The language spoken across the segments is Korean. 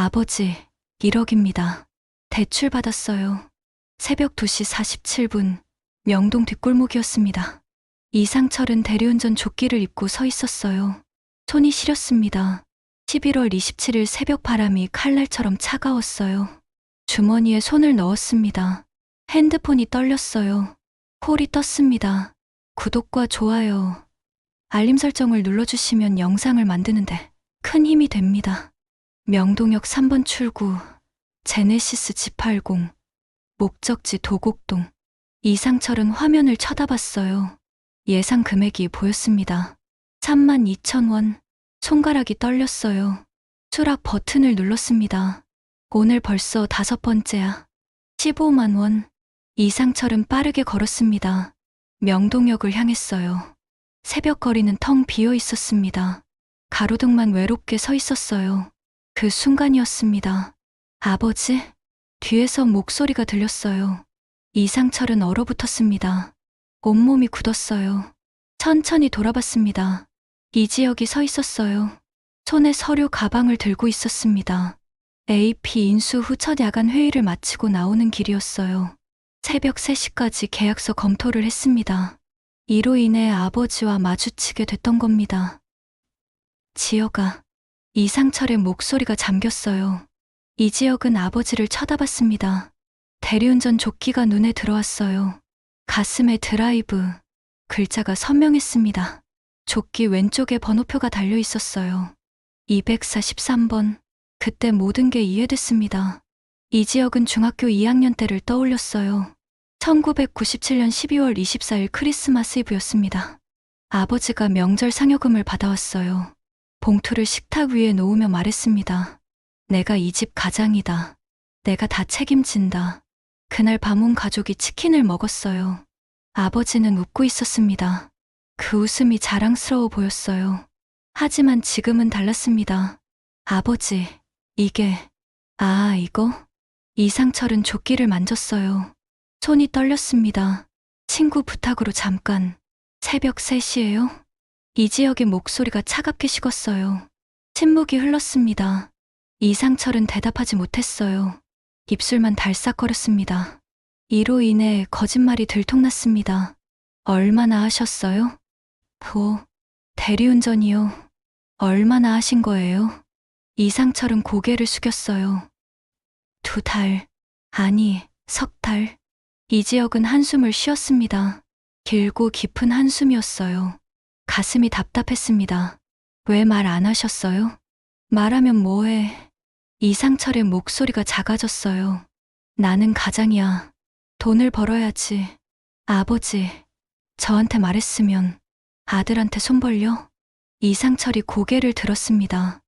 아버지, 1억입니다. 대출 받았어요. 새벽 2시 47분, 명동 뒷골목이었습니다. 이상철은 대리운전 조끼를 입고 서 있었어요. 손이 시렸습니다. 11월 27일 새벽 바람이 칼날처럼 차가웠어요. 주머니에 손을 넣었습니다. 핸드폰이 떨렸어요. 콜이 떴습니다. 구독과 좋아요, 알림 설정을 눌러주시면 영상을 만드는데 큰 힘이 됩니다. 명동역 3번 출구, 제네시스 G80, 목적지 도곡동. 이상철은 화면을 쳐다봤어요. 예상 금액이 보였습니다. 32,000원. 손가락이 떨렸어요. 수락 버튼을 눌렀습니다. 오늘 벌써 5번째야. 15만 원. 이상철은 빠르게 걸었습니다. 명동역을 향했어요. 새벽 거리는 텅 비어 있었습니다. 가로등만 외롭게 서 있었어요. 그 순간이었습니다. 아버지? 뒤에서 목소리가 들렸어요. 이상철은 얼어붙었습니다. 온몸이 굳었어요. 천천히 돌아봤습니다. 이지혁이 서 있었어요. 손에 서류 가방을 들고 있었습니다. AP 인수 후 첫 야간 회의를 마치고 나오는 길이었어요. 새벽 3시까지 계약서 검토를 했습니다. 이로 인해 아버지와 마주치게 됐던 겁니다. 지혁아. 이상철의 목소리가 잠겼어요. 이지혁은 아버지를 쳐다봤습니다. 대리운전 조끼가 눈에 들어왔어요. 가슴에 드라이브. 글자가 선명했습니다. 조끼 왼쪽에 번호표가 달려 있었어요. 243번. 그때 모든 게 이해됐습니다. 이지혁은 중학교 2학년 때를 떠올렸어요. 1997년 12월 24일 크리스마스 이브였습니다. 아버지가 명절 상여금을 받아왔어요. 봉투를 식탁 위에 놓으며 말했습니다. 내가 이 집 가장이다. 내가 다 책임진다. 그날 밤 온 가족이 치킨을 먹었어요. 아버지는 웃고 있었습니다. 그 웃음이 자랑스러워 보였어요. 하지만 지금은 달랐습니다. 아버지, 이게, 이거? 이상철은 조끼를 만졌어요. 손이 떨렸습니다. 친구 부탁으로 잠깐. 새벽 3시예요? 이지혁의 목소리가 차갑게 식었어요. 침묵이 흘렀습니다. 이상철은 대답하지 못했어요. 입술만 달싹거렸습니다. 이로 인해 거짓말이 들통났습니다. 얼마나 하셨어요? 대리운전이요. 얼마나 하신 거예요? 이상철은 고개를 숙였어요. 2달, 아니, 3달. 이지혁은 한숨을 쉬었습니다. 길고 깊은 한숨이었어요. 가슴이 답답했습니다. 왜 말 안 하셨어요? 말하면 뭐해? 이상철의 목소리가 작아졌어요. 나는 가장이야. 돈을 벌어야지. 아버지, 저한테 말했으면 아들한테 손 벌려? 이상철이 고개를 들었습니다.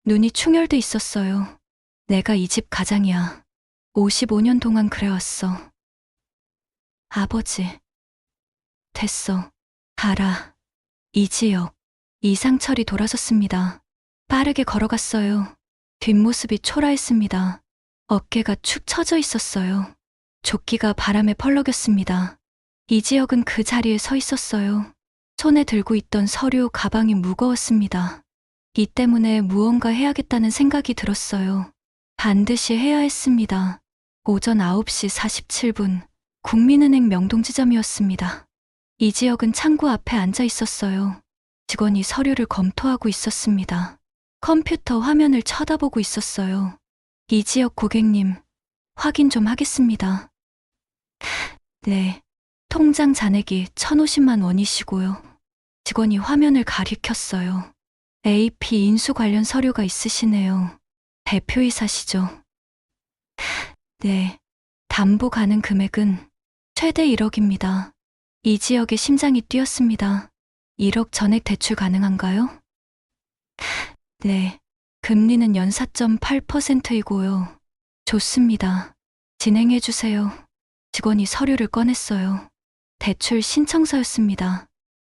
눈이 충혈돼 있었어요. 내가 이 집 가장이야. 55년 동안 그래왔어. 아버지. 됐어. 가라. 이지혁. 이상철이 돌아섰습니다. 빠르게 걸어갔어요. 뒷모습이 초라했습니다. 어깨가 축 처져 있었어요. 조끼가 바람에 펄럭였습니다. 이지혁은 그 자리에 서 있었어요. 손에 들고 있던 서류 가방이 무거웠습니다. 이 때문에 무언가 해야겠다는 생각이 들었어요. 반드시 해야 했습니다. 오전 9시 47분, 국민은행 명동 지점이었습니다. 이지혁은 창구 앞에 앉아 있었어요. 직원이 서류를 검토하고 있었습니다. 컴퓨터 화면을 쳐다보고 있었어요. 이지혁 고객님, 확인 좀 하겠습니다. 네, 통장 잔액이 1,050만 원이시고요. 직원이 화면을 가리켰어요. AP 인수 관련 서류가 있으시네요. 대표이사시죠? 네, 담보 가능 금액은 최대 1억입니다. 이지혁의 심장이 뛰었습니다. 1억 전액 대출 가능한가요? 네, 금리는 연사 4.8%이고요. 좋습니다. 진행해주세요. 직원이 서류를 꺼냈어요. 대출 신청서였습니다.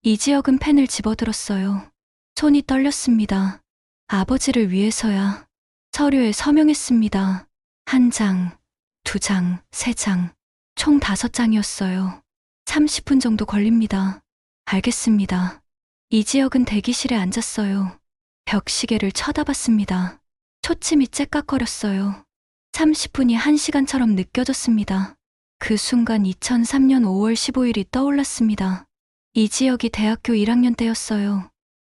이지혁은 펜을 집어들었어요. 손이 떨렸습니다. 아버지를 위해서야. 서류에 서명했습니다. 1장, 2장, 3장, 총 5장이었어요. 30분 정도 걸립니다. 알겠습니다. 이지혁은 대기실에 앉았어요. 벽시계를 쳐다봤습니다. 초침이 째깍거렸어요. 30분이 1시간처럼 느껴졌습니다. 그 순간 2003년 5월 15일이 떠올랐습니다. 이지혁이 대학교 1학년 때였어요.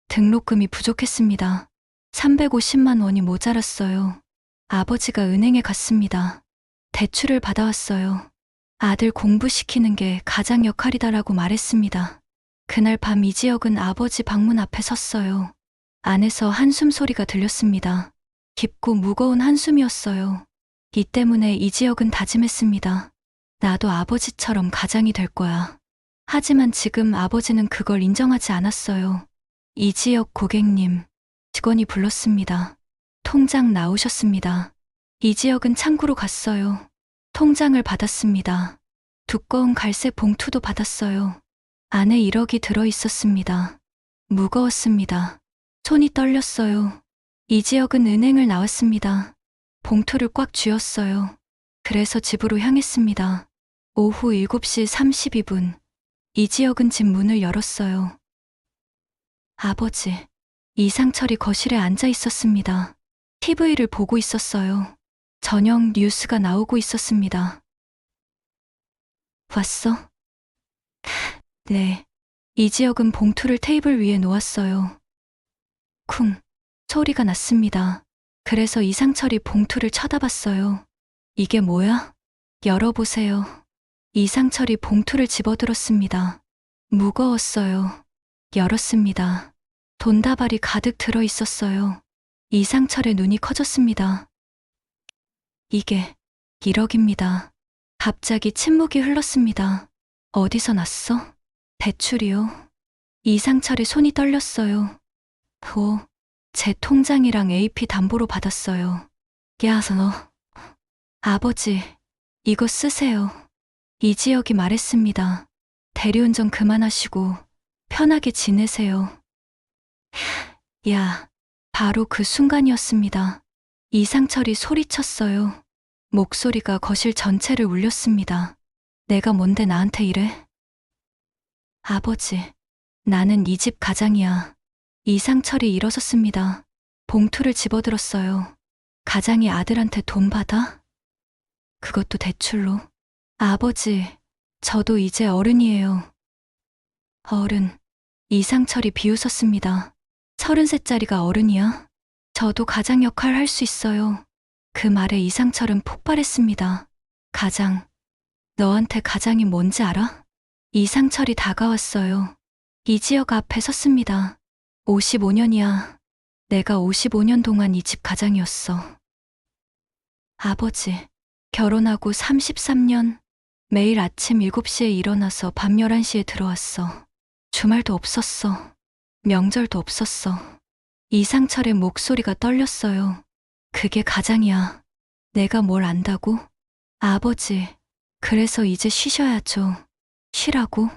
등록금이 부족했습니다. 350만 원이 모자랐어요. 아버지가 은행에 갔습니다. 대출을 받아왔어요. 아들 공부시키는 게 가장 역할이다라고 말했습니다. 그날 밤 이지혁은 아버지 방문 앞에 섰어요. 안에서 한숨 소리가 들렸습니다. 깊고 무거운 한숨이었어요. 이 때문에 이지혁은 다짐했습니다. 나도 아버지처럼 가장이 될 거야. 하지만 지금 아버지는 그걸 인정하지 않았어요. 이지혁 고객님, 직원이 불렀습니다. 통장 나오셨습니다. 이지혁은 창구로 갔어요. 통장을 받았습니다. 두꺼운 갈색 봉투도 받았어요. 안에 1억이 들어 있었습니다. 무거웠습니다. 손이 떨렸어요. 이지혁은 은행을 나왔습니다. 봉투를 꽉 쥐었어요. 그래서 집으로 향했습니다. 오후 7시 32분, 이지혁은 집 문을 열었어요. 아버지, 이상철이 거실에 앉아 있었습니다. TV를 보고 있었어요. 저녁 뉴스가 나오고 있었습니다. 왔어? 네. 이지혁은 봉투를 테이블 위에 놓았어요. 쿵 소리가 났습니다. 그래서 이상철이 봉투를 쳐다봤어요. 이게 뭐야? 열어보세요. 이상철이 봉투를 집어들었습니다. 무거웠어요. 열었습니다. 돈다발이 가득 들어 있었어요. 이상철의 눈이 커졌습니다. 이게 1억입니다. 갑자기 침묵이 흘렀습니다. 어디서 났어? 대출이요. 이상철의 손이 떨렸어요. 제 통장이랑 AP 담보로 받았어요. 야, 너. 아버지, 이거 쓰세요. 이지혁이 말했습니다. 대리운전 그만하시고 편하게 지내세요. 야, 바로 그 순간이었습니다. 이상철이 소리쳤어요. 목소리가 거실 전체를 울렸습니다. 내가 뭔데 나한테 이래? 아버지, 나는 이 집 가장이야. 이상철이 일어섰습니다. 봉투를 집어들었어요. 가장이 아들한테 돈 받아? 그것도 대출로. 아버지, 저도 이제 어른이에요. 어른. 이상철이 비웃었습니다. 33짜리가 어른이야? 저도 가장 역할 할 수 있어요. 그 말에 이상철은 폭발했습니다. 가장. 너한테 가장이 뭔지 알아? 이상철이 다가왔어요. 이지혁 앞에 섰습니다. 55년이야. 내가 55년 동안 이 집 가장이었어. 아버지, 결혼하고 33년. 매일 아침 7시에 일어나서 밤 11시에 들어왔어. 주말도 없었어. 명절도 없었어. 이상철의 목소리가 떨렸어요. 그게 가장이야. 내가 뭘 안다고? 아버지, 그래서 이제 쉬셔야죠. 쉬라고?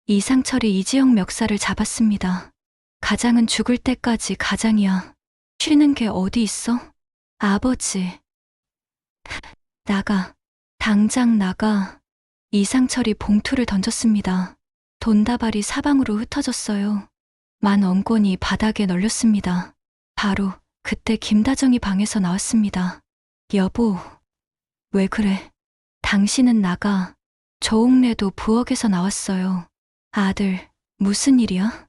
이상철이 이지영 멱살을 잡았습니다. 가장은 죽을 때까지 가장이야. 쉬는 게 어디 있어? 아버지. 나가. 당장 나가. 이상철이 봉투를 던졌습니다. 돈다발이 사방으로 흩어졌어요. 10,000원이 바닥에 널렸습니다. 바로 그때 김다정이 방에서 나왔습니다. 여보, 왜 그래? 당신은 나가. 조옥래도 부엌에서 나왔어요. 아들, 무슨 일이야?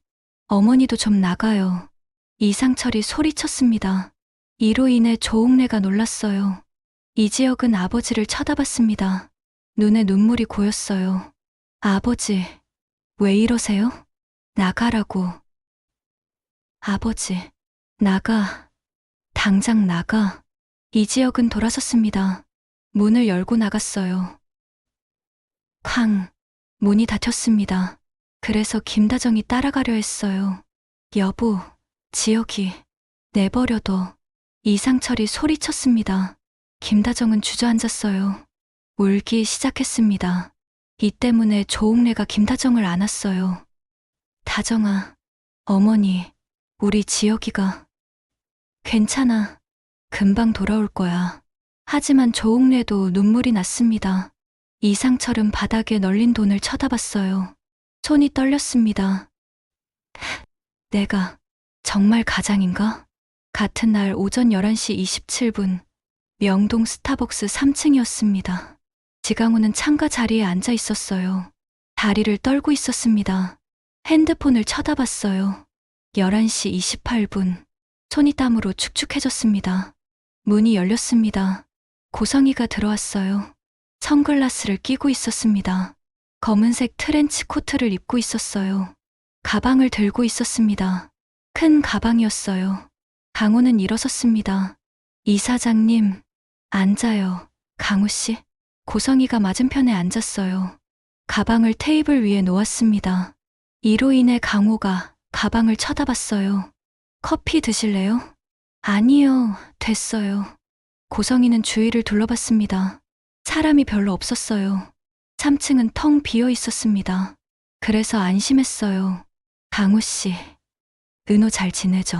어머니도 좀 나가요. 이상철이 소리쳤습니다. 이로 인해 조옥래가 놀랐어요. 이지혁은 아버지를 쳐다봤습니다. 눈에 눈물이 고였어요. 아버지, 왜 이러세요? 나가라고. 아버지, 나가. 당장 나가. 이지혁은 돌아섰습니다. 문을 열고 나갔어요. 쾅, 문이 닫혔습니다. 그래서 김다정이 따라가려 했어요. 여보, 지혁이, 내버려둬. 이상철이 소리쳤습니다. 김다정은 주저앉았어요. 울기 시작했습니다. 이 때문에 조옥래가 김다정을 안았어요. 다정아, 어머니, 우리 지혁이가. 괜찮아. 금방 돌아올 거야. 하지만 조옥래도 눈물이 났습니다. 이상철은 바닥에 널린 돈을 쳐다봤어요. 손이 떨렸습니다. 내가 정말 가장인가? 같은 날 오전 11시 27분, 명동 스타벅스 3층이었습니다. 지강호는 창가 자리에 앉아 있었어요. 다리를 떨고 있었습니다. 핸드폰을 쳐다봤어요. 11시 28분, 손이 땀으로 축축해졌습니다. 문이 열렸습니다. 고성이가 들어왔어요. 선글라스를 끼고 있었습니다. 검은색 트렌치 코트를 입고 있었어요. 가방을 들고 있었습니다. 큰 가방이었어요. 강호는 일어섰습니다. 이사장님, 앉아요. 강호 씨. 고성이가 맞은편에 앉았어요. 가방을 테이블 위에 놓았습니다. 이로 인해 강호가 가방을 쳐다봤어요. 커피 드실래요? 아니요, 됐어요. 고성이는 주위를 둘러봤습니다. 사람이 별로 없었어요. 3층은 텅 비어 있었습니다. 그래서 안심했어요. 강호 씨, 은호 잘 지내죠?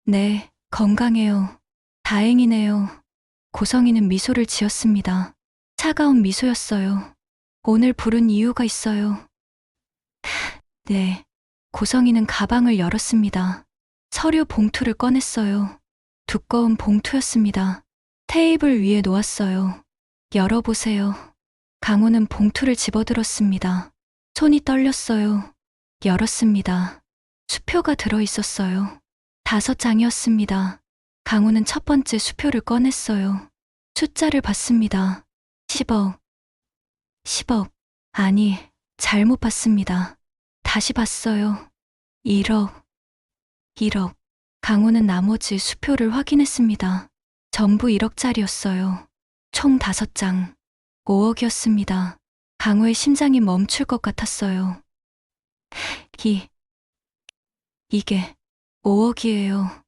네, 건강해요. 다행이네요. 고성이는 미소를 지었습니다. 차가운 미소였어요. 오늘 부른 이유가 있어요. 네. 고성이는 가방을 열었습니다. 서류 봉투를 꺼냈어요. 두꺼운 봉투였습니다. 테이블 위에 놓았어요. 열어보세요. 강호는 봉투를 집어들었습니다. 손이 떨렸어요. 열었습니다. 수표가 들어있었어요. 5장이었습니다. 강호는 첫 번째 수표를 꺼냈어요. 숫자를 봤습니다. 10억. 10억. 아니, 잘못 봤습니다. 다시 봤어요. 1억. 1억. 강호는 나머지 수표를 확인했습니다. 전부 1억짜리였어요. 총 5장. 5억이었습니다. 강호의 심장이 멈출 것 같았어요. 이게 5억이에요.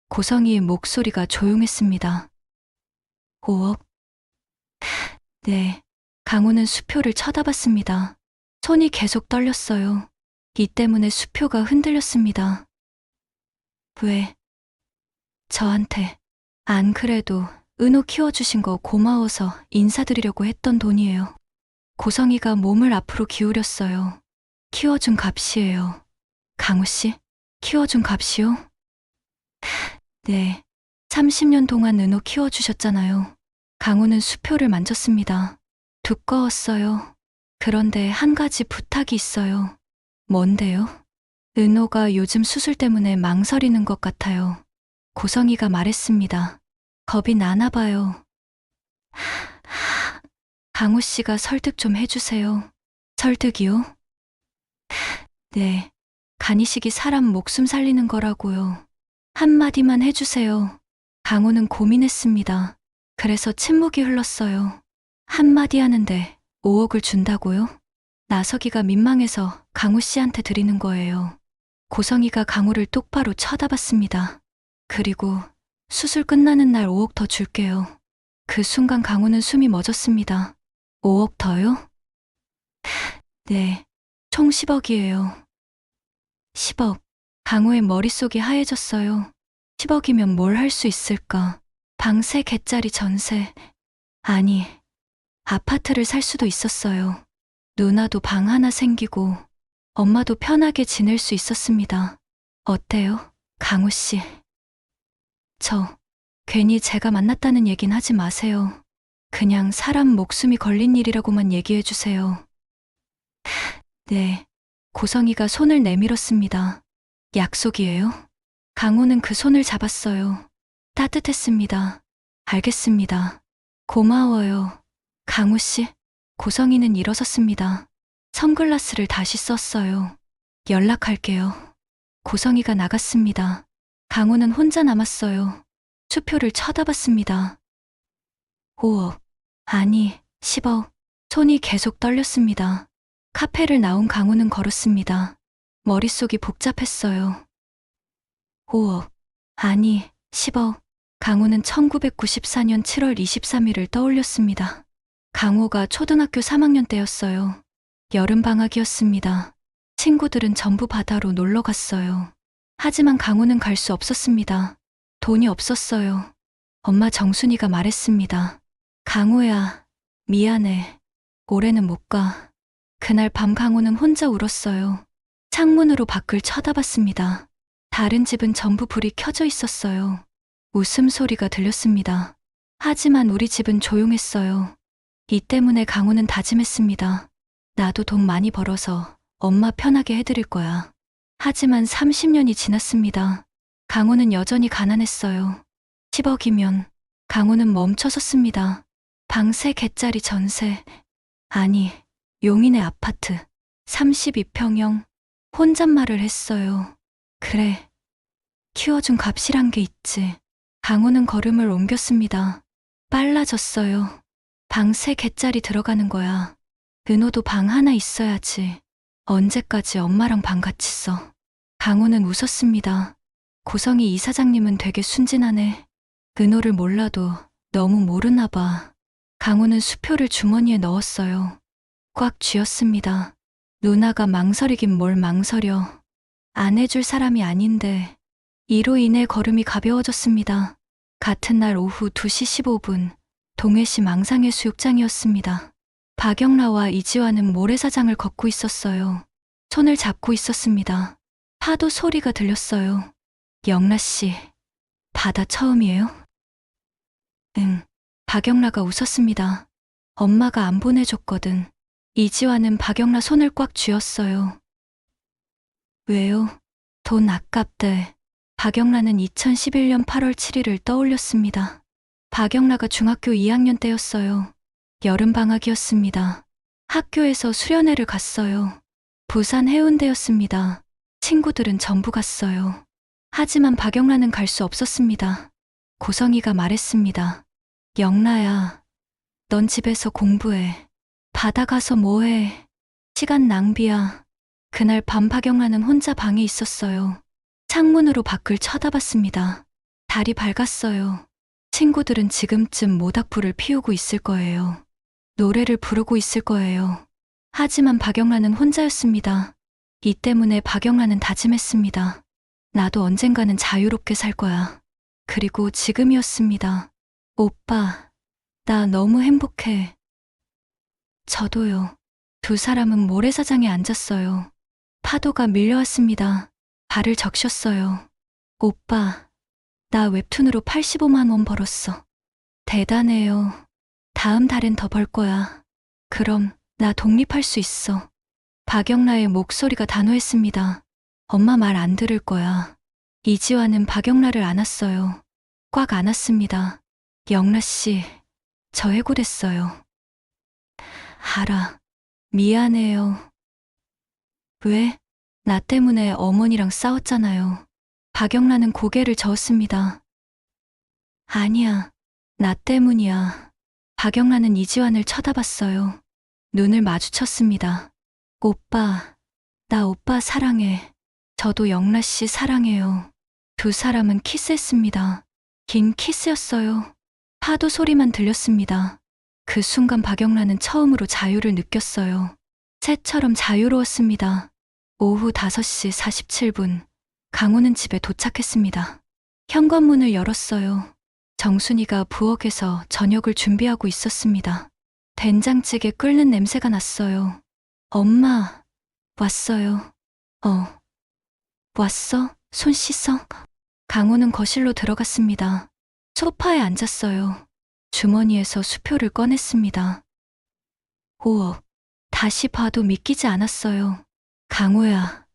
고성이의 목소리가 조용했습니다. 5억? 네. 강호는 수표를 쳐다봤습니다. 손이 계속 떨렸어요. 이 때문에 수표가 흔들렸습니다. 왜? 저한테. 안 그래도 은호 키워주신 거 고마워서 인사드리려고 했던 돈이에요. 고성이가 몸을 앞으로 기울였어요. 키워준 값이에요. 강호 씨, 키워준 값이요? 네. 30년 동안 은호 키워주셨잖아요. 강호는 수표를 만졌습니다. 두꺼웠어요. 그런데 한 가지 부탁이 있어요. 뭔데요? 은호가 요즘 수술 때문에 망설이는 것 같아요. 고성이가 말했습니다. 겁이 나나 봐요. 강호 씨가 설득 좀 해주세요. 설득이요? 네. 간이식이 사람 목숨 살리는 거라고요. 한마디만 해주세요. 강호는 고민했습니다. 그래서 침묵이 흘렀어요. 한마디 하는데 5억을 준다고요? 나서기가 민망해서 강호 씨한테 드리는 거예요. 고성이가 강호를 똑바로 쳐다봤습니다. 그리고 수술 끝나는 날 5억 더 줄게요. 그 순간 강호는 숨이 멎었습니다. 5억 더요? 네, 총 10억이에요. 10억. 강호의 머릿속이 하얘졌어요. 10억이면 뭘 할 수 있을까? 방 3개짜리 전세. 아니, 아파트를 살 수도 있었어요. 누나도 방 하나 생기고 엄마도 편하게 지낼 수 있었습니다. 어때요, 강호 씨? 저 괜히 제가 만났다는 얘긴 하지 마세요. 그냥 사람 목숨이 걸린 일이라고만 얘기해 주세요. 네. 고성이가 손을 내밀었습니다. 약속이에요? 강호는 그 손을 잡았어요. 따뜻했습니다. 알겠습니다. 고마워요. 강호 씨. 고성이는 일어섰습니다. 선글라스를 다시 썼어요. 연락할게요. 고성이가 나갔습니다. 강호는 혼자 남았어요. 수표를 쳐다봤습니다. 5억. 아니, 10억. 손이 계속 떨렸습니다. 카페를 나온 강호는 걸었습니다. 머릿속이 복잡했어요. 5억. 아니, 10억. 강호는 1994년 7월 23일을 떠올렸습니다. 강호가 초등학교 3학년 때였어요. 여름방학이었습니다. 친구들은 전부 바다로 놀러 갔어요. 하지만 강호는 갈 수 없었습니다. 돈이 없었어요. 엄마 정순이가 말했습니다. 강호야, 미안해. 올해는 못 가. 그날 밤 강호는 혼자 울었어요. 창문으로 밖을 쳐다봤습니다. 다른 집은 전부 불이 켜져 있었어요. 웃음소리가 들렸습니다. 하지만 우리 집은 조용했어요. 이 때문에 강호는 다짐했습니다. 나도 돈 많이 벌어서 엄마 편하게 해드릴 거야. 하지만 30년이 지났습니다. 강호는 여전히 가난했어요. 10억이면 강호는 멈춰섰습니다. 방 3개짜리 전세. 아니, 용인의 아파트. 32평형. 혼잣말을 했어요. 그래. 키워준 값이란 게 있지. 강호는 걸음을 옮겼습니다. 빨라졌어요. 방 3개짜리 들어가는 거야. 은호도 방 하나 있어야지. 언제까지 엄마랑 방 같이 써. 강호는 웃었습니다. 고성이 이사장님은 되게 순진하네. 은호를 몰라도 너무 모르나 봐. 강호는 수표를 주머니에 넣었어요. 꽉 쥐었습니다. 누나가 망설이긴 뭘 망설여. 안 해줄 사람이 아닌데. 이로 인해 걸음이 가벼워졌습니다. 같은 날 오후 2시 15분, 동해시 망상해 수욕장이었습니다. 박영라와 이지화는 모래사장을 걷고 있었어요. 손을 잡고 있었습니다. 파도 소리가 들렸어요. 영라 씨, 바다 처음이에요? 응. 박영라가 웃었습니다. 엄마가 안 보내줬거든. 이지화는 박영라 손을 꽉 쥐었어요. 왜요? 돈 아깝대. 박영라는 2011년 8월 7일을 떠올렸습니다. 박영라가 중학교 2학년 때였어요. 여름방학이었습니다. 학교에서 수련회를 갔어요. 부산 해운대였습니다. 친구들은 전부 갔어요. 하지만 박영라는 갈 수 없었습니다. 고성이가 말했습니다. 영라야, 넌 집에서 공부해. 바다 가서 뭐해. 시간 낭비야. 그날 밤 박영라는 혼자 방에 있었어요. 창문으로 밖을 쳐다봤습니다. 달이 밝았어요. 친구들은 지금쯤 모닥불을 피우고 있을 거예요. 노래를 부르고 있을 거예요. 하지만 박영라는 혼자였습니다. 이 때문에 박영라는 다짐했습니다. 나도 언젠가는 자유롭게 살 거야. 그리고 지금이었습니다. 오빠, 나 너무 행복해. 저도요. 두 사람은 모래사장에 앉았어요. 파도가 밀려왔습니다. 발을 적셨어요. 오빠, 나 웹툰으로 85만 원 벌었어. 대단해요. 다음 달엔 더 벌 거야. 그럼 나 독립할 수 있어. 박영라의 목소리가 단호했습니다. 엄마 말 안 들을 거야. 이지화는 박영라를 안았어요. 꽉 안았습니다. 영라 씨, 저 해고됐어요. 알아. 미안해요. 왜? 나 때문에 어머니랑 싸웠잖아요. 박영라는 고개를 저었습니다. 아니야. 나 때문이야. 박영라는 이지환을 쳐다봤어요. 눈을 마주쳤습니다. 오빠, 나 오빠 사랑해. 저도 영라 씨 사랑해요. 두 사람은 키스했습니다. 긴 키스였어요. 파도 소리만 들렸습니다. 그 순간 박영라는 처음으로 자유를 느꼈어요. 새처럼 자유로웠습니다. 오후 5시 47분, 강호는 집에 도착했습니다. 현관문을 열었어요. 정순이가 부엌에서 저녁을 준비하고 있었습니다. 된장찌개 끓는 냄새가 났어요. 엄마, 왔어요. 왔어? 손 씻어? 강호는 거실로 들어갔습니다. 소파에 앉았어요. 주머니에서 수표를 꺼냈습니다. 5억. 다시 봐도 믿기지 않았어요. 강호야,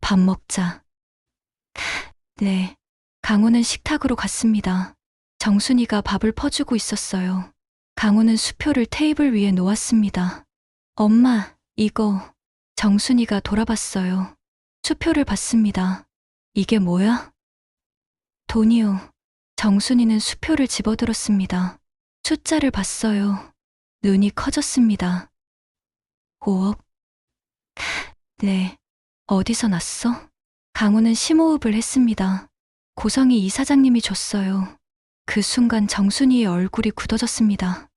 밥 먹자. 네. 강호는 식탁으로 갔습니다. 정순이가 밥을 퍼주고 있었어요. 강호는 수표를 테이블 위에 놓았습니다. 엄마, 이거. 정순이가 돌아봤어요. 수표를 봤습니다. 이게 뭐야? 돈이요. 정순이는 수표를 집어들었습니다. 숫자를 봤어요. 눈이 커졌습니다. 5억? 네. 어디서 났어? 강호는 심호흡을 했습니다. 고성이 이사장님이 줬어요. 그 순간 정순이의 얼굴이 굳어졌습니다.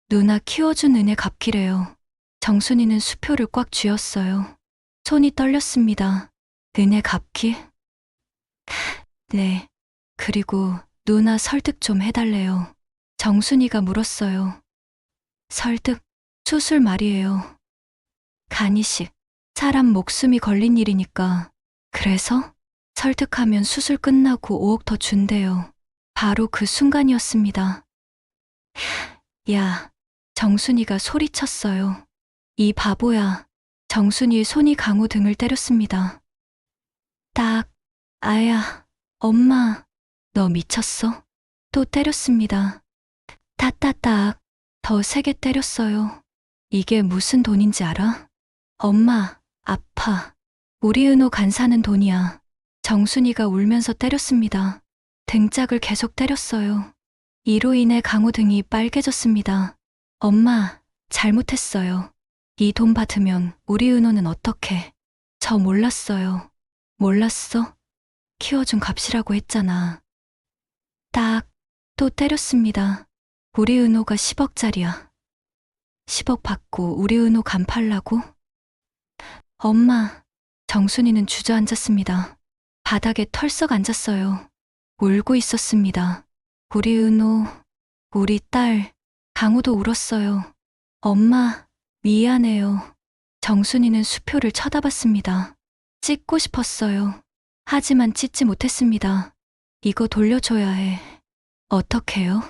누나 키워준 은혜 갚기래요. 정순이는 수표를 꽉 쥐었어요. 손이 떨렸습니다. 은혜 갚기? 네. 그리고 누나 설득 좀 해달래요. 정순이가 물었어요. 설득? 수술 말이에요. 간이식. 사람 목숨이 걸린 일이니까. 그래서? 설득하면 수술 끝나고 5억 더 준대요. 바로 그 순간이었습니다. 야, 정순이가 소리쳤어요. 이 바보야. 정순이의 손이 강호 등을 때렸습니다. 딱, 아야, 엄마, 너 미쳤어? 또 때렸습니다. 따따딱, 더 세게 때렸어요. 이게 무슨 돈인지 알아? 엄마, 아파. 우리 은호 간사는 돈이야. 정순이가 울면서 때렸습니다. 등짝을 계속 때렸어요. 이로 인해 강호 등이 빨개졌습니다. 엄마, 잘못했어요. 이 돈 받으면 우리 은호는 어떡해? 저 몰랐어요. 몰랐어? 키워준 값이라고 했잖아. 딱, 또 때렸습니다. 우리 은호가 10억짜리야. 10억 받고 우리 은호 간 팔라고? 엄마, 정순이는 주저앉았습니다. 바닥에 털썩 앉았어요. 울고 있었습니다. 우리 은호, 우리 딸, 강호도 울었어요. 엄마, 미안해요. 정순이는 수표를 쳐다봤습니다. 찢고 싶었어요. 하지만 찢지 못했습니다. 이거 돌려줘야 해. 어떡해요?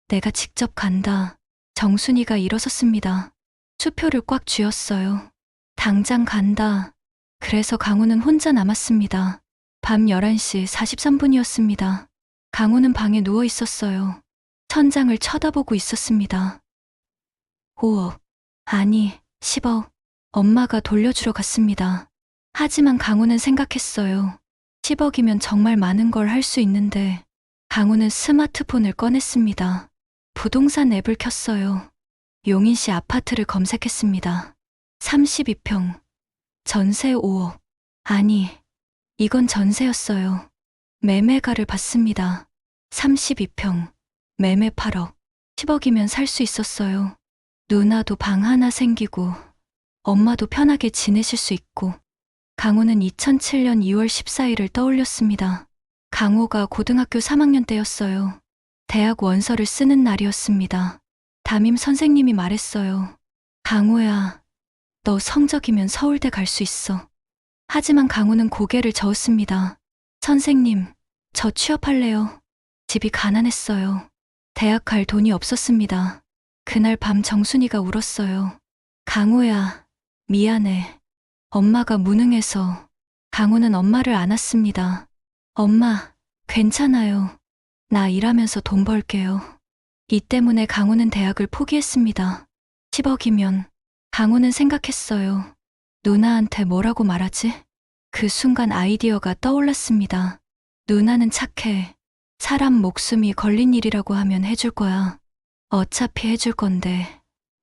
내가 직접 간다. 정순이가 일어섰습니다. 수표를 꽉 쥐었어요. 당장 간다. 그래서 강호는 혼자 남았습니다. 밤 11시 43분이었습니다. 강호는 방에 누워 있었어요. 천장을 쳐다보고 있었습니다. 5억, 아니 10억. 엄마가 돌려주러 갔습니다. 하지만 강호는 생각했어요. 10억이면 정말 많은 걸 할 수 있는데. 강호는 스마트폰을 꺼냈습니다. 부동산 앱을 켰어요. 용인시 아파트를 검색했습니다. 32평, 전세 5억. 아니, 이건 전세였어요. 매매가를 봤습니다. 32평, 매매 8억. 10억이면 살 수 있었어요. 누나도 방 하나 생기고 엄마도 편하게 지내실 수 있고. 강호는 2007년 2월 14일을 떠올렸습니다. 강호가 고등학교 3학년 때였어요. 대학 원서를 쓰는 날이었습니다. 담임 선생님이 말했어요. 강호야, 너 성적이면 서울대 갈 수 있어. 하지만 강호는 고개를 저었습니다. 선생님, 저 취업할래요. 집이 가난했어요. 대학 갈 돈이 없었습니다. 그날 밤 정순이가 울었어요. 강호야, 미안해. 엄마가 무능해서. 강호는 엄마를 안았습니다. 엄마, 괜찮아요. 나 일하면서 돈 벌게요. 이 때문에 강호는 대학을 포기했습니다. 10억이면. 강호는 생각했어요. 누나한테 뭐라고 말하지? 그 순간 아이디어가 떠올랐습니다. 누나는 착해. 사람 목숨이 걸린 일이라고 하면 해줄 거야. 어차피 해줄 건데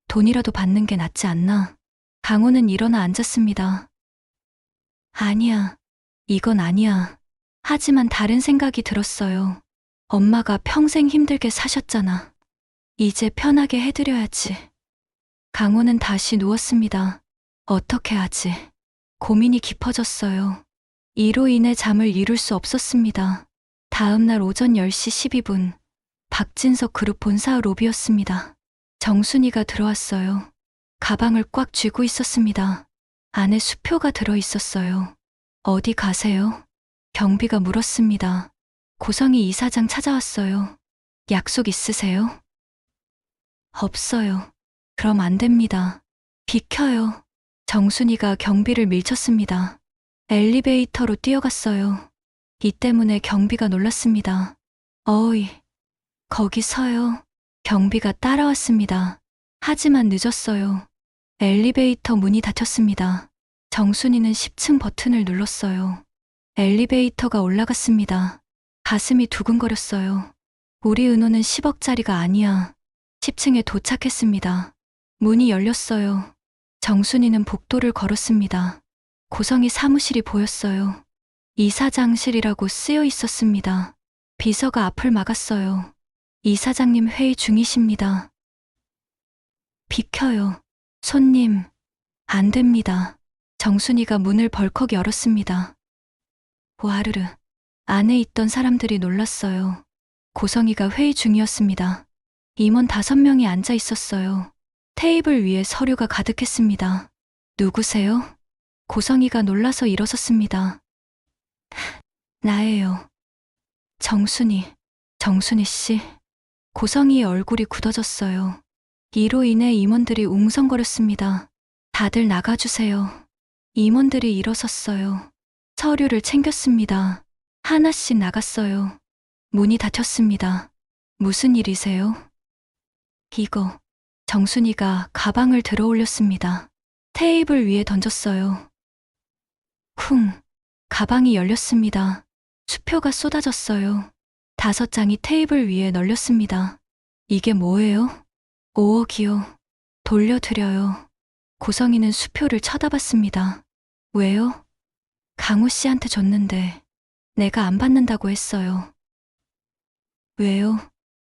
돈이라도 받는 게 낫지 않나? 강호는 일어나 앉았습니다. 아니야. 이건 아니야. 하지만 다른 생각이 들었어요. 엄마가 평생 힘들게 사셨잖아. 이제 편하게 해드려야지. 강호는 다시 누웠습니다. 어떻게 하지? 고민이 깊어졌어요. 이로 인해 잠을 이룰 수 없었습니다. 다음 날 오전 10시 12분, 박진석 그룹 본사 로비였습니다. 정순이가 들어왔어요. 가방을 꽉 쥐고 있었습니다. 안에 수표가 들어 있었어요. 어디 가세요? 경비가 물었습니다. 고성희 이사장 찾아왔어요. 약속 있으세요? 없어요. 그럼 안 됩니다. 비켜요. 정순이가 경비를 밀쳤습니다. 엘리베이터로 뛰어갔어요. 이 때문에 경비가 놀랐습니다. 어이, 거기 서요. 경비가 따라왔습니다. 하지만 늦었어요. 엘리베이터 문이 닫혔습니다. 정순이는 10층 버튼을 눌렀어요. 엘리베이터가 올라갔습니다. 가슴이 두근거렸어요. 우리 은호는 10억짜리가 아니야. 10층에 도착했습니다. 문이 열렸어요. 정순이는 복도를 걸었습니다. 고성희 사무실이 보였어요. 이사장실이라고 쓰여 있었습니다. 비서가 앞을 막았어요. 이사장님 회의 중이십니다. 비켜요. 손님, 안 됩니다. 정순이가 문을 벌컥 열었습니다. 와르르. 안에 있던 사람들이 놀랐어요. 고성희가 회의 중이었습니다. 임원 5명이 앉아 있었어요. 테이블 위에 서류가 가득했습니다. 누구세요? 고성희가 놀라서 일어섰습니다. 나예요. 정순이 씨. 고성이의 얼굴이 굳어졌어요. 이로 인해 임원들이 웅성거렸습니다. 다들 나가주세요. 임원들이 일어섰어요. 서류를 챙겼습니다. 하나씩 나갔어요. 문이 닫혔습니다. 무슨 일이세요? 이거. 정순이가 가방을 들어 올렸습니다. 테이블 위에 던졌어요. 쿵. 가방이 열렸습니다. 수표가 쏟아졌어요. 5장이 테이블 위에 널렸습니다. 이게 뭐예요? 5억이요. 돌려드려요. 고성이는 수표를 쳐다봤습니다. 왜요? 강우 씨한테 줬는데 내가 안 받는다고 했어요. 왜요?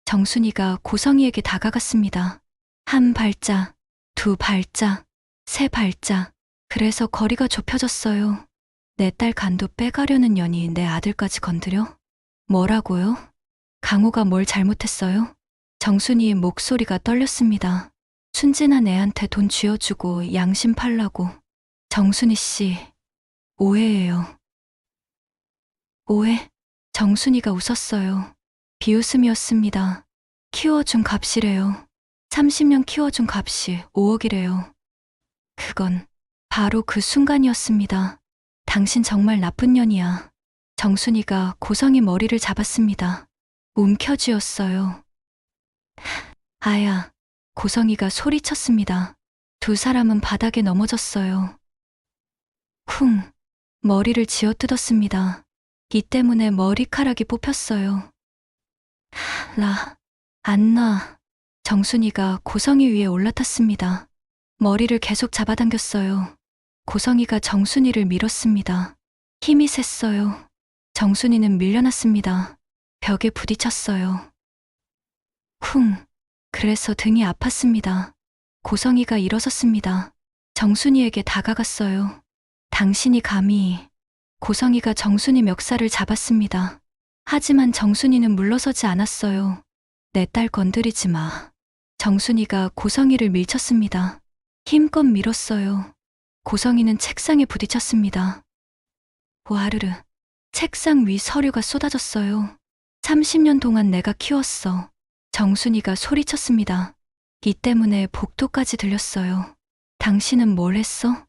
정순이가 고성이에게 다가갔습니다. 1발짝, 2발짝, 3발짝. 그래서 거리가 좁혀졌어요. 내 딸 간도 빼가려는 년이 내 아들까지 건드려? 뭐라고요? 강우가 뭘 잘못했어요? 정순이의 목소리가 떨렸습니다. 순진한 애한테 돈 쥐어주고 양심 팔라고. 정순이 씨, 오해예요. 오해? 정순이가 웃었어요. 비웃음이었습니다. 키워준 값이래요. 30년 키워준 값이 5억이래요. 그건 바로 그 순간이었습니다. 당신 정말 나쁜 년이야. 정순이가 고성이 머리를 잡았습니다. 움켜쥐었어요. 아야. 고성이가 소리쳤습니다. 두 사람은 바닥에 넘어졌어요. 쿵. 머리를 쥐어뜯었습니다. 이 때문에 머리카락이 뽑혔어요. 안나. 정순이가 고성이 위에 올라탔습니다. 머리를 계속 잡아당겼어요. 고성이가 정순이를 밀었습니다. 힘이 셌어요. 정순이는 밀려났습니다. 벽에 부딪혔어요. 쿵. 그래서 등이 아팠습니다. 고성이가 일어섰습니다. 정순이에게 다가갔어요. 당신이 감히. 고성이가 정순이 멱살을 잡았습니다. 하지만 정순이는 물러서지 않았어요. 내 딸 건드리지 마. 정순이가 고성이를 밀쳤습니다. 힘껏 밀었어요. 고성이는 책상에 부딪혔습니다. 와르르. 책상 위 서류가 쏟아졌어요. 30년 동안 내가 키웠어. 정순이가 소리쳤습니다. 이 때문에 복도까지 들렸어요. 당신은 뭘 했어?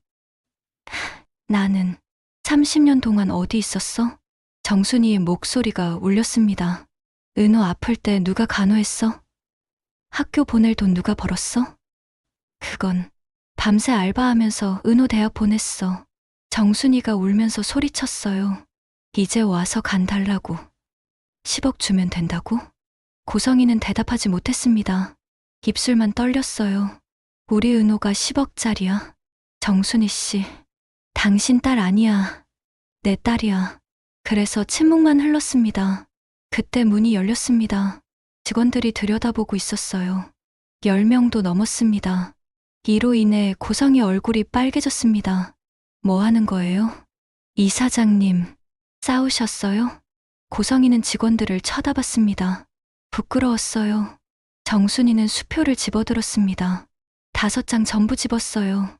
나는 30년 동안 어디 있었어? 정순이의 목소리가 울렸습니다. 은호 아플 때 누가 간호했어? 학교 보낼 돈 누가 벌었어? 그건 밤새 알바하면서 은호 대학 보냈어. 정순이가 울면서 소리쳤어요. 이제 와서 간 달라고. 10억 주면 된다고? 고성이는 대답하지 못했습니다. 입술만 떨렸어요. 우리 은호가 10억짜리야. 정순이 씨, 당신 딸 아니야. 내 딸이야. 그래서 침묵만 흘렀습니다. 그때 문이 열렸습니다. 직원들이 들여다보고 있었어요. 10명도 넘었습니다. 이로 인해 고성이 얼굴이 빨개졌습니다. 뭐 하는 거예요? 이사장님, 싸우셨어요? 고성이는 직원들을 쳐다봤습니다. 부끄러웠어요. 정순이는 수표를 집어들었습니다. 5장 전부 집었어요.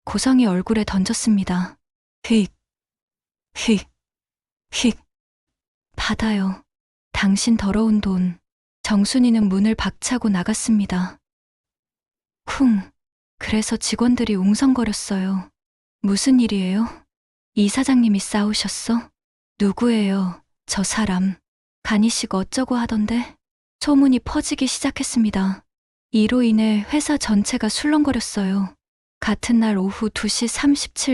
고성이 얼굴에 던졌습니다. 휙, 휙, 휙. 받아요. 당신 더러운 돈. 정순이는 문을 박차고 나갔습니다. 쿵. 그래서 직원들이 웅성거렸어요. 무슨 일이에요? 이사장님이 싸우셨어? 누구예요? 저 사람. 간이식 어쩌고 하던데? 소문이 퍼지기 시작했습니다. 이로 인해 회사 전체가 술렁거렸어요. 같은 날 오후 2시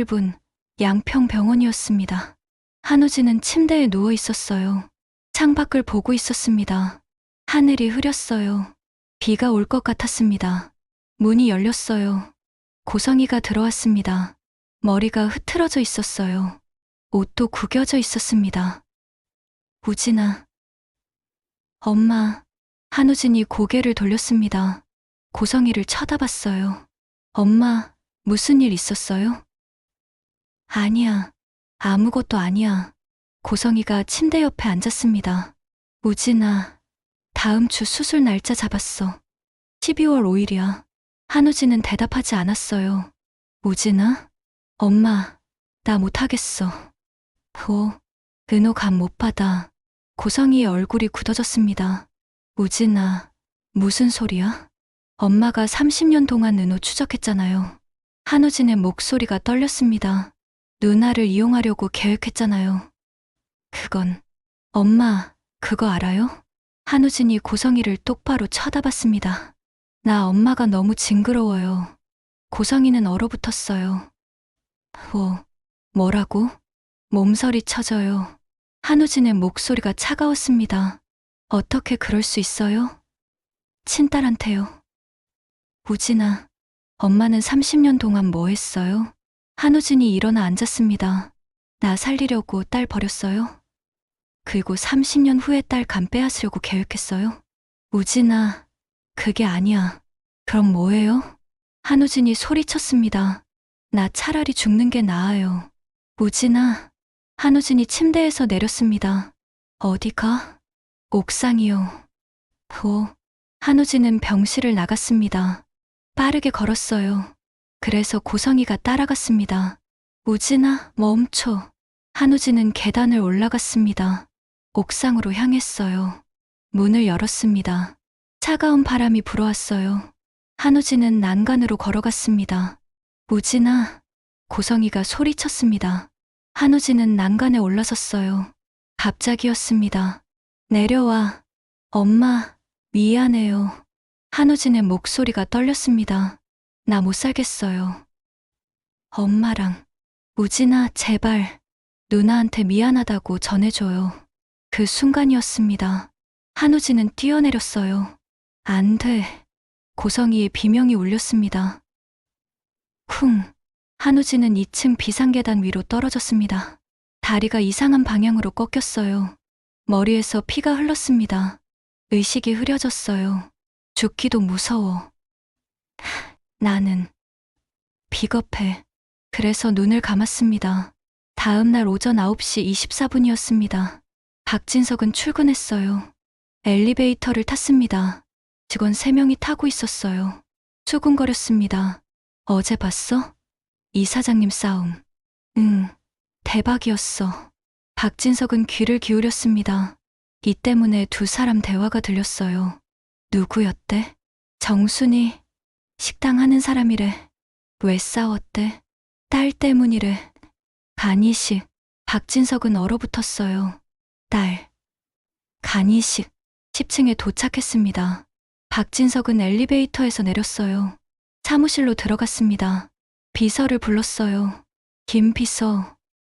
37분, 양평병원이었습니다. 한우진은 침대에 누워 있었어요. 창밖을 보고 있었습니다. 하늘이 흐렸어요. 비가 올 것 같았습니다. 문이 열렸어요. 고성이가 들어왔습니다. 머리가 흐트러져 있었어요. 옷도 구겨져 있었습니다. 우진아. 엄마. 한우진이 고개를 돌렸습니다. 고성이를 쳐다봤어요. 엄마, 무슨 일 있었어요? 아니야. 아무것도 아니야. 고성이가 침대 옆에 앉았습니다. 우진아, 다음 주 수술 날짜 잡았어. 12월 5일이야. 한우진은 대답하지 않았어요. 우진아? 엄마, 나 못하겠어. 은호 감 못 받아. 고성이의 얼굴이 굳어졌습니다. 우진아, 무슨 소리야? 엄마가 30년 동안 은호 추적했잖아요. 한우진의 목소리가 떨렸습니다. 누나를 이용하려고 계획했잖아요. 그건, 엄마, 그거 알아요? 한우진이 고성이를 똑바로 쳐다봤습니다. 나 엄마가 너무 징그러워요. 고성이는 얼어붙었어요. 뭐라고? 몸서리 쳐져요. 한우진의 목소리가 차가웠습니다. 어떻게 그럴 수 있어요? 친딸한테요. 우진아, 엄마는 30년 동안 뭐 했어요? 한우진이 일어나 앉았습니다. 나 살리려고 딸 버렸어요? 그리고 30년 후에 딸 간 빼앗으려고 계획했어요? 우진아, 그게 아니야. 그럼 뭐예요? 한우진이 소리쳤습니다. 나 차라리 죽는 게 나아요. 우진아, 한우진이 침대에서 내렸습니다. 어디 가? 옥상이요. 한우진은 병실을 나갔습니다. 빠르게 걸었어요. 그래서 고성이가 따라갔습니다. 우진아, 멈춰. 한우진은 계단을 올라갔습니다. 옥상으로 향했어요. 문을 열었습니다. 차가운 바람이 불어왔어요. 한우진은 난간으로 걸어갔습니다. 우진아, 고성이가 소리쳤습니다. 한우진은 난간에 올라섰어요. 갑자기였습니다. 내려와. 엄마, 미안해요. 한우진의 목소리가 떨렸습니다. 나 못 살겠어요. 엄마랑. 우진아, 제발. 누나한테 미안하다고 전해줘요. 그 순간이었습니다. 한우진은 뛰어내렸어요. 안 돼. 고성이의 비명이 울렸습니다. 쿵. 한우진은 2층 비상계단 위로 떨어졌습니다. 다리가 이상한 방향으로 꺾였어요. 머리에서 피가 흘렀습니다. 의식이 흐려졌어요. 죽기도 무서워. 나는 비겁해. 그래서 눈을 감았습니다. 다음 날 오전 9시 24분이었습니다. 박진석은 출근했어요. 엘리베이터를 탔습니다. 직원 3명이 타고 있었어요. 수군거렸습니다. 어제 봤어? 이사장님 싸움. 응, 대박이었어. 박진석은 귀를 기울였습니다. 이 때문에 두 사람 대화가 들렸어요. 누구였대? 정순이. 식당 하는 사람이래. 왜 싸웠대? 딸 때문이래. 간이식. 박진석은 얼어붙었어요. 딸. 간이식. 10층에 도착했습니다. 박진석은 엘리베이터에서 내렸어요. 사무실로 들어갔습니다. 비서를 불렀어요. 김 비서.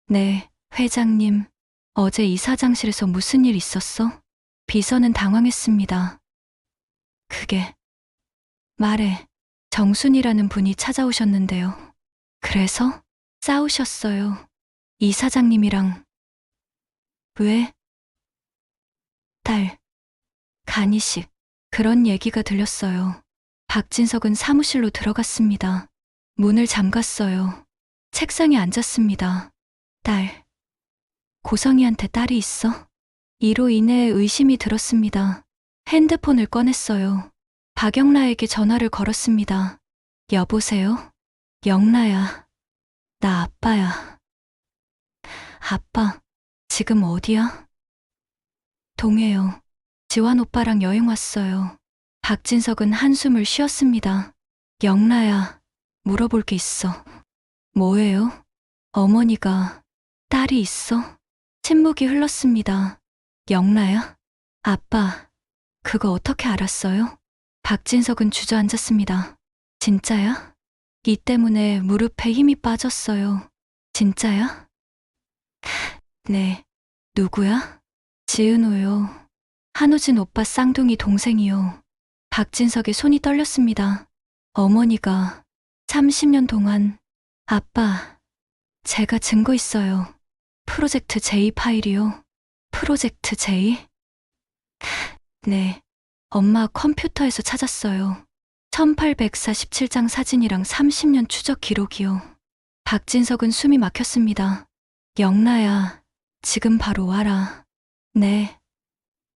네, 회장님. 어제 이사장실에서 무슨 일 있었어? 비서는 당황했습니다. 그게. 말해. 정순이라는 분이 찾아오셨는데요. 그래서? 싸우셨어요. 이사장님이랑. 왜? 딸. 간이식. 그런 얘기가 들렸어요. 박진석은 사무실로 들어갔습니다. 문을 잠갔어요. 책상에 앉았습니다. 딸. 고성이한테 딸이 있어? 이로 인해 의심이 들었습니다. 핸드폰을 꺼냈어요. 박영라에게 전화를 걸었습니다. 여보세요? 영라야. 나 아빠야. 아빠, 지금 어디야? 동해요. 지환 오빠랑 여행 왔어요. 박진석은 한숨을 쉬었습니다. 영라야, 물어볼 게 있어. 뭐예요? 어머니가 딸이 있어? 침묵이 흘렀습니다. 영라야? 아빠, 그거 어떻게 알았어요? 박진석은 주저앉았습니다. 진짜야? 이 때문에 무릎에 힘이 빠졌어요. 진짜야? 네. 누구야? 지은호요. 한우진 오빠 쌍둥이 동생이요. 박진석의 손이 떨렸습니다. 어머니가 30년 동안. 아빠, 제가 증거 있어요. 프로젝트 J 파일이요. 프로젝트 J? 네. 엄마 컴퓨터에서 찾았어요. 1847장 사진이랑 30년 추적 기록이요. 박진석은 숨이 막혔습니다. 영라야, 지금 바로 와라. 네.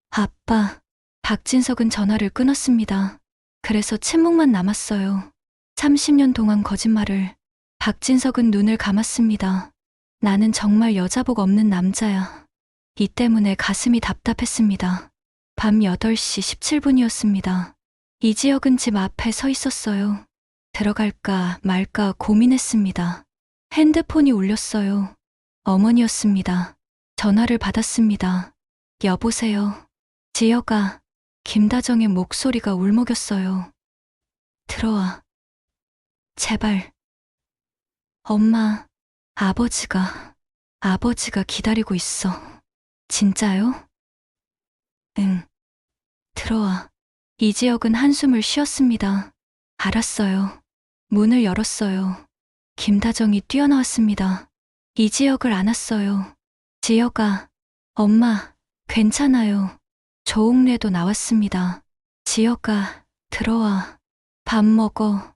아빠. 박진석은 전화를 끊었습니다. 그래서 침묵만 남았어요. 30년 동안 거짓말을. 박진석은 눈을 감았습니다. 나는 정말 여자복 없는 남자야. 이 때문에 가슴이 답답했습니다. 밤 8시 17분이었습니다. 이지혁은 집 앞에 서 있었어요. 들어갈까 말까 고민했습니다. 핸드폰이 울렸어요. 어머니였습니다. 전화를 받았습니다. 여보세요. 지혁아. 김다정의 목소리가 울먹였어요. 들어와. 제발. 엄마, 아버지가 기다리고 있어. 진짜요? 응. 들어와. 이지혁은 한숨을 쉬었습니다. 알았어요. 문을 열었어요. 김다정이 뛰어나왔습니다. 이지혁을 안았어요. 지혁아, 엄마, 괜찮아요. 조옥래도 나왔습니다. 지혁아, 들어와. 밥 먹어.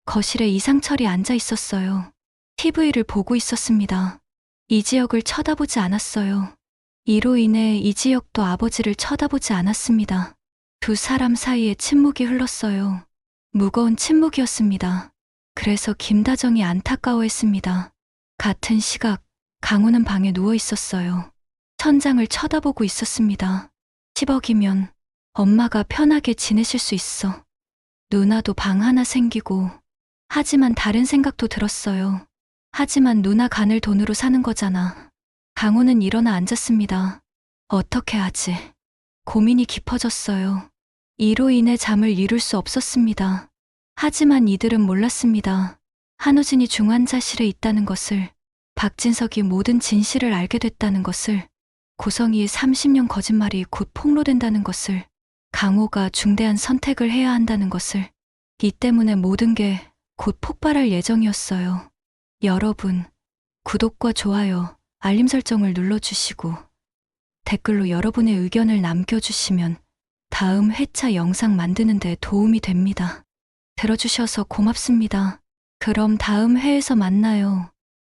거실에 이상철이 앉아 있었어요. TV를 보고 있었습니다. 이지혁을 쳐다보지 않았어요. 이로 인해 이지혁도 아버지를 쳐다보지 않았습니다. 두 사람 사이에 침묵이 흘렀어요. 무거운 침묵이었습니다. 그래서 김다정이 안타까워했습니다. 같은 시각, 강우는 방에 누워 있었어요. 천장을 쳐다보고 있었습니다. 10억이면 엄마가 편하게 지내실 수 있어. 누나도 방 하나 생기고, 하지만 다른 생각도 들었어요. 하지만 누나 간을 돈으로 사는 거잖아. 강우는 일어나 앉았습니다. 어떻게 하지? 고민이 깊어졌어요. 이로 인해 잠을 이룰 수 없었습니다. 하지만 이들은 몰랐습니다. 한우진이 중환자실에 있다는 것을, 박진석이 모든 진실을 알게 됐다는 것을, 고성이의 30년 거짓말이 곧 폭로된다는 것을, 강호가 중대한 선택을 해야 한다는 것을, 이 때문에 모든 게 곧 폭발할 예정이었어요. 여러분, 구독과 좋아요, 알림 설정을 눌러주시고 댓글로 여러분의 의견을 남겨주시면 다음 회차 영상 만드는 데 도움이 됩니다. 들어주셔서 고맙습니다. 그럼 다음 회에서 만나요.